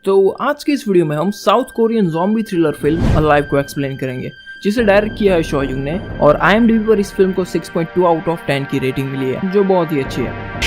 तो आज की इस वीडियो में हम south Korean zombie thriller film alive को एक्सप्लेन करेंगे, जिसे डायरेक्ट किया है शो युंग ने और IMDb पर इस फिल्म को 6.2 आउट ऑफ 10 की रेटिंग मिली है, जो बहुत ही अच्छी है।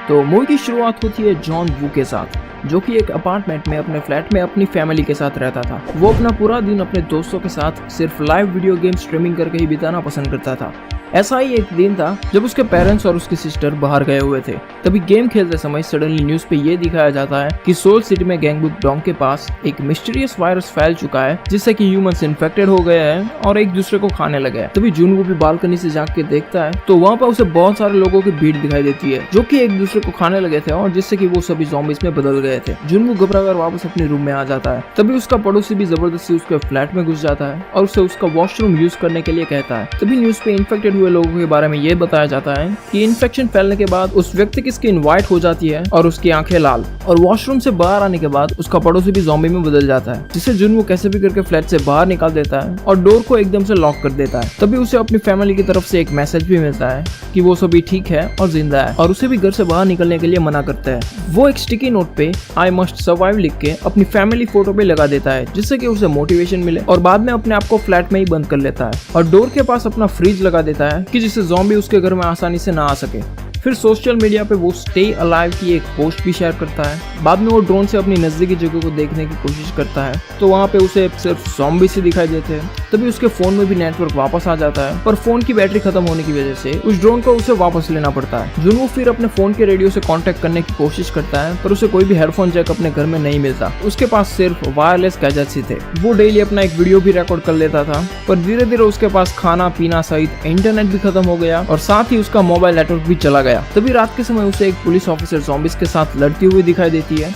तो मूवी की शुरुआत होती है जॉन वू के साथ, जो कि एक अपार्टमेंट में अपने फ्लैट में अपनी फैमिली के साथ रहता था। वो अपना पूरा दिन अपने दोस्तों के साथ सिर्फ लाइव वीडियो गेम स्ट्रीमिंग करके ही बिताना पसंद करता था। ऐसा ही एक दिन था जब उसके पेरेंट्स और उसकी सिस्टर बाहर गए हुए थे। तभी गेम खेलते समय सडनली न्यूज पे ये दिखाया जाता है कि सोल सिटी में गैंगबुक डॉन्ग के पास एक मिस्टीरियस वायरस फैल चुका है, जिससे कि ह्यूमंस इन्फेक्टेड हो गए हैं और एक दूसरे को खाने लगे हैं। तभी जुनवू भी बालकनी से झांक के देखता है तो वहाँ पर उसे बहुत सारे लोगों की भीड़ दिखाई देती है, जो कि एक दूसरे को खाने लगे थे और जिससे कि वो सभी ज़ॉम्बीज़ में बदल गए थे। जुनवू घबराकर वापस अपने रूम में आ जाता है। तभी उसका पड़ोसी भी जबरदस्ती उसके फ्लैट में घुस जाता है और उसे उसका वॉशरूम यूज करने के लिए कहता है। तभी न्यूज पे इन्फेक्टेड हुए लोगों के बारे में ये बताया जाता है कि इन्फेक्शन फैलने के बाद उस व्यक्ति की स्किन व्हाइट हो जाती है और उसकी आंखें लाल, और वॉशरूम से बाहर आने के बाद उसका पड़ोसी भी ज़ॉम्बी में बदल जाता है, जिसे जुनवू कैसे भी करके फ्लैट से बाहर निकाल देता है और डोर को एकदम से लॉक कर देता है। तभी उसे अपनी फैमिली की तरफ से एक मैसेज भी मिलता है कि वो सभी ठीक है और जिंदा है, और उसे भी घर से बाहर निकलने के लिए मना करता है। वो एक स्टिकी नोट पे आई मस्ट सर्वाइव लिख के अपनी फैमिली फोटो पे लगा देता है, जिससे कि उसे मोटिवेशन मिले, और बाद में अपने आप को फ्लैट में ही बंद कर लेता है और डोर के पास अपना फ्रिज लगा देता है कि जिससे ज़ॉम्बी उसके घर में आसानी से ना आ सके। फिर सोशल मीडिया पे वो स्टे अलाइव की एक पोस्ट भी शेयर करता है। बाद में वो ड्रोन से अपनी नज़दीकी जगह को देखने की कोशिश करता है तो वहाँ पे उसे सिर्फ ज़ॉम्बी से दिखाई देते हैं। तभी उसके फ़ोन में भी नेटवर्क वापस आ जाता है, पर फ़ोन की बैटरी खत्म होने की वजह से उस ड्रोन को उसे वापस लेना पड़ता है। जुनवू फिर अपने फ़ोन के रेडियो से कॉन्टेक्ट करने की कोशिश करता है, पर उसे कोई भी हेडफोन जैक अपने घर में नहीं मिलता। उसके पास सिर्फ वायरलेस गैजेट्स ही थे। वो डेली अपना एक वीडियो भी रिकॉर्ड कर लेता था, पर धीरे धीरे उसके पास खाना पीना सहित इंटरनेट भी खत्म हो गया और साथ ही उसका मोबाइल नेटवर्क भी चला गया। तभी रात के समय उसे एक पुलिस ऑफिसर ज़ॉम्बीज़ के साथ लड़ती हुई दिखाई देती है,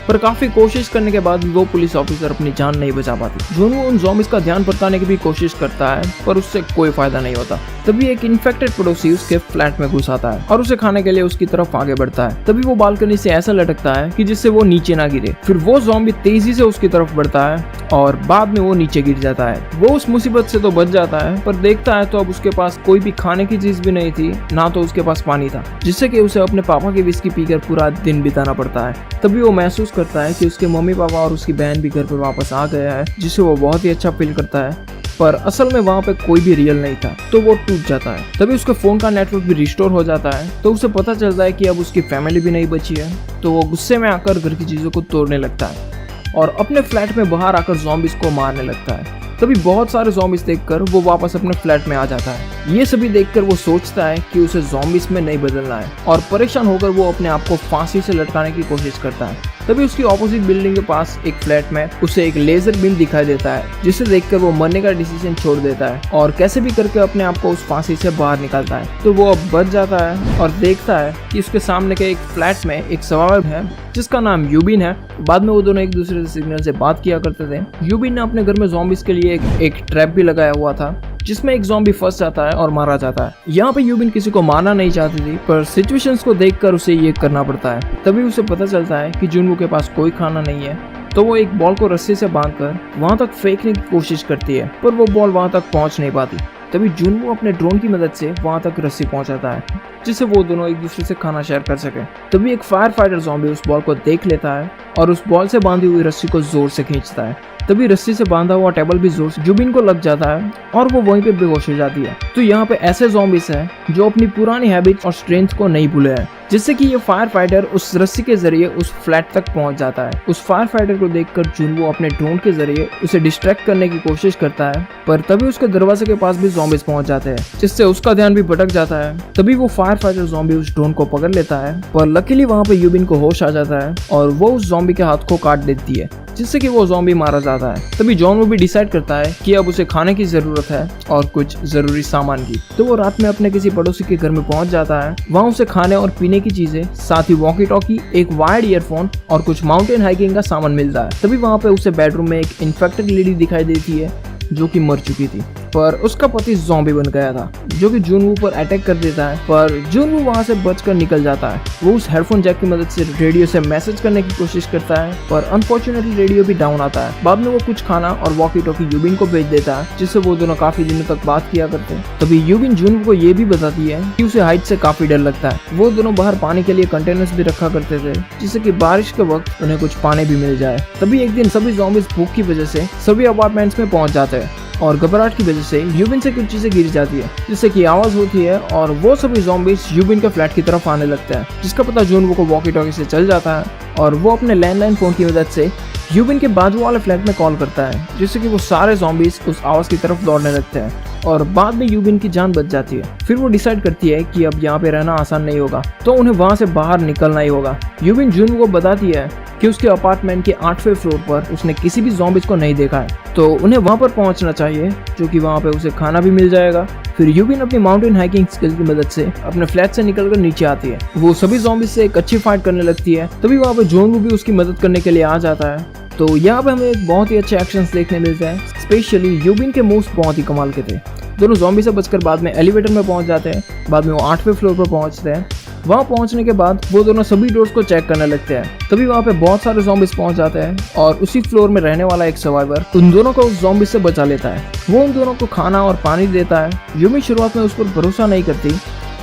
पर काफी कोशिश करने के बाद भी वो पुलिस ऑफिसर अपनी जान नहीं बचा पाती। जुनवू उन ज़ॉम्बीज़ का ध्यान भटकाने की भी कोशिश करता है, पर उससे कोई फायदा नहीं होता। तभी एक इन्फेक्टेड पड़ोसी उसके फ्लैट में घुस आता है और उसे खाने के लिए उसकी तरफ आगे बढ़ता है। तभी वो बालकनी से ऐसा लटकता है कि जिससे वो नीचे ना गिरे। फिर वो ज़ॉम्बी तेजी से उसकी तरफ बढ़ता है और बाद में वो नीचे गिर जाता है। वो उस मुसीबत से तो बच जाता है, पर देखता है तो अब उसके पास कोई भी खाने की चीज भी नहीं थी, ना तो उसके पास पानी था, जिससे कि उसे अपने पापा की विस्की पीकर पूरा दिन बिताना पड़ता है। तभी वो महसूस करता है कि उसके मम्मी पापा और उसकी बहन भी घर पर वापस आ गया है, जिससे वो बहुत ही अच्छा फील करता है, पर असल में वहाँ पे कोई भी रियल नहीं था। तो वो टूट जाता है। तभी उसके फोन का नेटवर्क भी रिस्टोर हो जाता है, तो उसे पता चलता है कि अब उसकी फैमिली भी नहीं बची है। तो वो गुस्से में आकर घर की चीजों को तोड़ने लगता है और अपने फ्लैट में बाहर आकर ज़ॉम्बीज़ को मारने लगता है। तभी बहुत सारे ज़ॉम्बीज़ देखकर वो वापस अपने फ्लैट में आ जाता है। ये सभी देखकर वो सोचता है कि उसे ज़ॉम्बीज़ में नहीं बदलना है, और परेशान होकर वो अपने आप को फांसी से लटकाने की कोशिश करता है। तभी उसकी ऑपोजिट बिल्डिंग के पास एक फ्लैट में उसे एक लेजर बीम दिखाई देता है, जिसे देखकर वो मरने का डिसीजन छोड़ देता है और कैसे भी करके अपने आप को उस फांसी से बाहर निकालता है। तो वो अब बच जाता है और देखता है कि उसके सामने के एक फ्लैट में एक सर्वाइवर है जिसका नाम यूबिन है। बाद में वो दोनों एक दूसरे से सिग्नल से बात किया करते थे। यूबिन ने अपने घर में ज़ॉम्बीज़ के लिए एक ट्रैप भी लगाया हुआ था, जिसमें एक ज़ॉम्बी फंस जाता है और मारा जाता है। यहाँ पे यूबिन किसी को मारना नहीं चाहती थी, पर सिचुएशंस को देखकर उसे ये करना पड़ता है। तभी उसे पता चलता है कि जुनवू के पास कोई खाना नहीं है, तो वो एक बॉल को रस्सी से बांधकर वहाँ तक फेंकने की कोशिश करती है, पर वो बॉल वहाँ तक पहुँच नहीं पाती। तभी जुनवू अपने ड्रोन की मदद से वहाँ तक रस्सी पहुँचाता है, जिससे वो दोनों एक दूसरे से खाना शेयर कर सके। तभी एक फायर फाइटर ज़ॉम्बी उस बॉल को देख लेता है और उस बॉल से बांधी हुई रस्सी को जोर से खींचता है। तभी रस्सी से बांधा हुआ टेबल भी जोर से यूबिन को लग जाता है और वो वहीं पे बेहोश हो जाती है। तो यहाँ पे ऐसे ज़ॉम्बीज़ हैं जो अपनी पुरानी हैबिट्स और स्ट्रेंथ को नहीं भूले हैं, जिससे कि ये फायर फाइटर उस रस्सी के जरिए उस फ्लैट तक पहुंच जाता है। उस फायर फाइटर को देखकर जुनवू अपने ड्रोन के जरिए उसे डिस्ट्रैक्ट करने की कोशिश करता है, पर तभी उसके दरवाजे के पास भी ज़ॉम्बीज़ पहुंच जाते हैं, जिससे उसका ध्यान भी भटक जाता है। तभी वो फायर फाइटर ज़ॉम्बी उस ड्रोन को पकड़ लेता है, पर लकीली वहाँ पे यूबिन को होश आ जाता है और वो उस ज़ॉम्बी के हाथ को काट देती है, जिससे कि वो ज़ॉम्बी मारा जाता है। तभी जॉन भी डिसाइड करता है कि अब उसे खाने की जरूरत है और कुछ जरूरी सामान की। तो वो रात में अपने किसी पड़ोसी के घर में पहुंच जाता है। वहाँ उसे खाने और पीने की चीजें, साथ ही वॉकी टॉकी, एक वायर्ड ईयरफोन और कुछ माउंटेन हाइकिंग का सामान मिलता है। तभी वहाँ पे उसे बेडरूम में एक इन्फेक्टेड लेडी दिखाई देती है जो कि मर चुकी थी। पर उसका पति ज़ॉम्बी बन गया था जो कि जुनवू पर अटैक कर देता है, पर जुनवू वहां से बचकर निकल जाता है। वो उस हेडफोन जैक की मदद से रेडियो से मैसेज करने की कोशिश करता है, पर अनफॉर्चुनेटली रेडियो भी डाउन आता है। बाद में वो कुछ खाना और वॉकी टॉकी यूबिन को भेज देता है, जिससे वो दोनों काफी दिनों तक बात किया करते हैं। तभी यूबिन जुनवू को ये भी बताती है कि उसे हाइट से काफी डर लगता है। वो दोनों बाहर पानी के लिए कंटेनर्स भी रखा करते थे, जिससे कि बारिश के वक्त उन्हें कुछ पानी भी मिल जाए। तभी एक दिन सभी ज़ॉम्बीज़ भूख की वजह से सभी अपार्टमेंट्स में पहुंच जाते हैं और घबराहट की वजह से यूबिन से कुछ चीजें गिर जाती है, जिससे कि आवाज होती है और वो सभी ज़ॉम्बीज़ यूबिन के फ्लैट की तरफ आने लगते हैं, जिसका पता जुनवू को वॉकी टॉकी से चल जाता है और वो अपने लैंडलाइन फोन की मदद से यूबिन के बाजू वाले फ्लैट में कॉल करता है, जिससे कि वो सारे ज़ॉम्बीज़ उस आवाज की तरफ दौड़ने लगते हैं और बाद में यूबिन की जान बच जाती है। फिर वो डिसाइड करती है कि अब यहाँ पे रहना आसान नहीं होगा, तो उन्हें वहाँ से बाहर निकलना ही होगा। यूबिन जुनवू को बताती है कि उसके अपार्टमेंट के 8वें फ्लोर पर उसने किसी भी ज़ॉम्बीज़ को नहीं देखा है, तो उन्हें वहाँ पर पहुँचना चाहिए, जो कि वहाँ पे उसे खाना भी मिल जाएगा। फिर यूबिन अपनी माउंटेन हाइकिंग स्किल की मदद से अपने फ्लैट से निकलकर नीचे आती है। वो सभी ज़ॉम्बीज़ से एक अच्छी फाइट करने लगती है। तभी वहाँ पे जुनवू भी उसकी मदद करने के लिए आ जाता है। तो यहाँ पे हमें एक बहुत ही अच्छे एक्शंस देखने मिलते हैं। स्पेशली यूबिन के मूव्स बहुत ही कमाल के थे। दोनों ज़ॉम्बी से बचकर बाद में एलिवेटर में पहुंच जाते हैं। बाद में वो 8वें फ्लोर पर पहुंचते हैं। वहां पहुंचने के बाद वो दोनों सभी डोर्स को चेक करने लगते हैं। तभी वहां पे बहुत सारे ज़ॉम्बीज़ पहुंच जाते हैं और उसी फ्लोर में रहने वाला एक सर्वाइवर उन दोनों को उस ज़ॉम्बी से बचा लेता है। वो उन दोनों को खाना और पानी देता है। यूमी शुरुआत में उस पर भरोसा नहीं करती,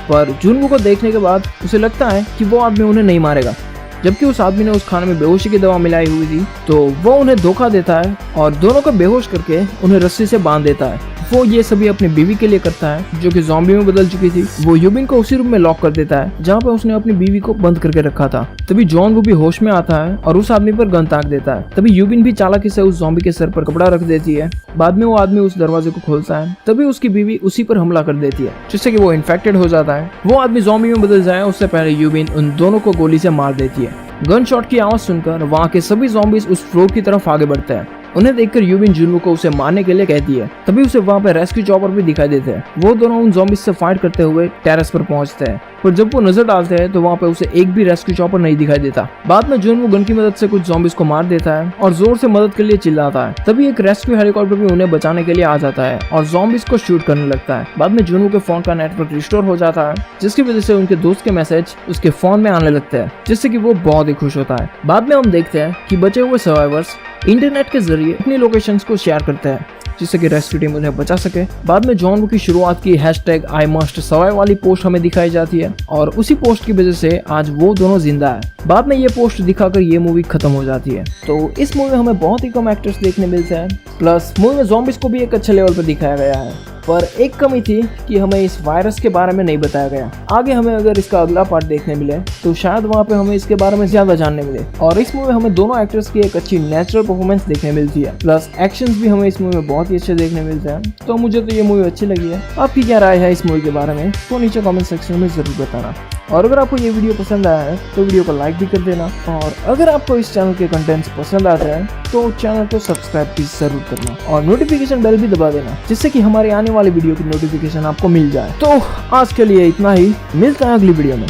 पर जुनवू को देखने के बाद उसे लगता है कि वो आदमी उन्हें नहीं मारेगा, जबकि उस आदमी ने उस खाने में बेहोशी की दवा मिलाई हुई थी। तो वो उन्हें धोखा देता है और दोनों को बेहोश करके उन्हें रस्सी से बांध देता है। वो ये सभी अपनी बीवी के लिए करता है, जो कि ज़ॉम्बी में बदल चुकी थी। वो यूबिन को उसी रूम में लॉक कर देता है जहाँ पे उसने अपनी बीवी को बंद करके रखा था। तभी जॉन वो भी होश में आता है और उस आदमी पर गन ताक देता है। तभी यूबिन भी चालाकी से उस ज़ॉम्बी के सर पर कपड़ा रख देती है। बाद में वो आदमी उस दरवाजे को खोलता है। तभी उसकी बीवी उसी पर हमला कर देती है, जिससे कि वो इन्फेक्टेड हो जाता है। वो आदमी ज़ॉम्बी में बदल जाए उससे पहले यूबिन उन दोनों को गोली से मार देती है। गन शॉट की आवाज सुनकर वहाँ के सभी ज़ॉम्बीज़ उस फ्लोर की तरफ आगे बढ़ते हैं। उन्हें देखकर यूबिन जुनवू को उसे मारने के लिए कहती है। तभी उसे वहाँ पे रेस्क्यू चॉपर भी दिखाई देते हैं। वो दोनों उन ज़ॉम्बीज़ से फाइट करते हुए टेरेस पर पहुंचते हैं, पर जब वो नजर डालते हैं तो वहाँ पे उसे एक भी रेस्क्यू चॉपर नहीं दिखाई देता। बाद में जुनवू गन की मदद से कुछ ज़ॉम्बीज़ को मार देता है और जोर से मदद के लिए चिल्लाता है। तभी एक रेस्क्यू हेलीकॉप्टर भी उन्हें बचाने के लिए आ जाता है और ज़ॉम्बीज़ को शूट करने लगता है। बाद में जुनवू के फोन का नेटवर्क रिस्टोर हो जाता है, जिसकी वजह से उनके दोस्त के मैसेज उसके फोन में आने लगते हैं, जिससे कि वो बहुत ही खुश होता है। बाद में हम देखते हैं कि बचे हुए सर्वाइवर्स इंटरनेट के जरिए अपनी लोकेशंस को शेयर करते हैं, जिससे कि रेस्क्यू टीम उन्हें बचा सके। बाद में जॉन वू की शुरुआत की #IMustSurvive वाली पोस्ट हमें दिखाई जाती है और उसी पोस्ट की वजह से आज वो दोनों जिंदा है। बाद में ये पोस्ट दिखाकर ये मूवी खत्म हो जाती है। तो इस मूवी में हमें बहुत ही कम एक्टर्स देखने मिलते हैं, प्लस मूवी में ज़ॉम्बीज़ को भी एक अच्छे लेवल पर दिखाया गया है। पर एक कमी थी कि हमें इस वायरस के बारे में नहीं बताया गया। आगे हमें अगर इसका अगला पार्ट देखने मिले तो शायद वहाँ पे हमें इसके बारे में ज्यादा जानने मिले। और इस मूवी में हमें दोनों एक्टर्स की एक अच्छी नेचुरल परफॉर्मेंस देखने मिलती है, प्लस एक्शंस भी हमें इस मूवी में बहुत ही अच्छे देखने मिलते हैं। तो मुझे तो ये मूवी अच्छी लगी है। आपकी क्या राय है इस मूवी के बारे में, तो नीचे कमेंट सेक्शन में जरूर बताना। और अगर आपको ये वीडियो पसंद आया है तो वीडियो को लाइक भी कर देना। और अगर आपको इस चैनल के कंटेंट्स पसंद आते हैं तो चैनल को सब्सक्राइब भी जरूर करना और नोटिफिकेशन बेल भी दबा देना, जिससे कि हमारी आने वाली वीडियो की नोटिफिकेशन आपको मिल जाए। तो आज के लिए इतना ही, मिलता है अगली वीडियो में।